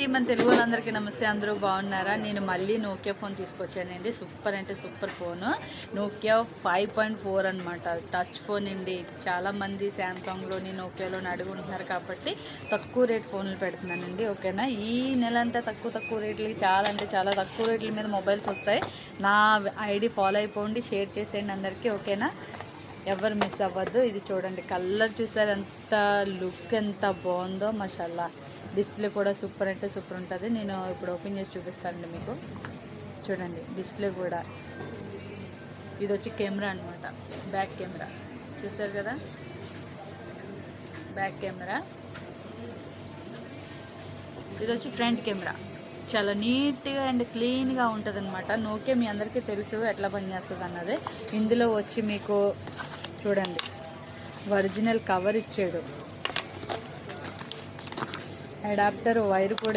మన తెలుగు వాళ్ళందరికీ నమస్తే. అందరూ బాగున్నారా? నేను మళ్ళీ నోకియా ఫోన్ తీసుకొచ్చానండి. సూపర్ అంటే సూపర్ ఫోను. నోకియా 5.4 అనమాట. టచ్ ఫోన్ అండి. చాలామంది శాంసంగ్లోని నోకియాలోని అడుగుంటున్నారు కాబట్టి తక్కువ రేట్ ఫోన్లు పెడుతున్నానండి. ఓకేనా? ఈ నెల అంతా తక్కువ రేట్లకి చాలా అంటే చాలా తక్కువ రేట్ల మీద మొబైల్స్ వస్తాయి. నా ఐడి ఫాలో అయిపోండి, షేర్ చేసేయండి అందరికీ. ఓకేనా? ఎవరు మిస్ అవ్వద్దు. ఇది చూడండి, కలర్ చూసారు ఎంత లుక్ ఎంత బాగుందో, మాషాల్లా. డిస్ప్లే కూడా సూపర్ అంటే సూపర్ ఉంటుంది. నేను ఇప్పుడు ఓపెన్ చేసి చూపిస్తానండి మీకు. చూడండి డిస్ప్లే కూడా. ఇది వచ్చి కెమెరా అనమాట, బ్యాక్ కెమెరా చూసారు కదా, బ్యాక్ కెమెరా. ఇది వచ్చి ఫ్రంట్ కెమెరా. చాలా నీట్గా అండ్ క్లీన్గా ఉంటుంది అనమాట. నోకియా మీ అందరికీ తెలుసు ఎట్లా పనిచేస్తుంది అన్నది. ఇందులో వచ్చి మీకు చూడండి ఒరిజినల్ కవర్ ఇచ్చాడు, అడాప్టర్ వైర్ కూడా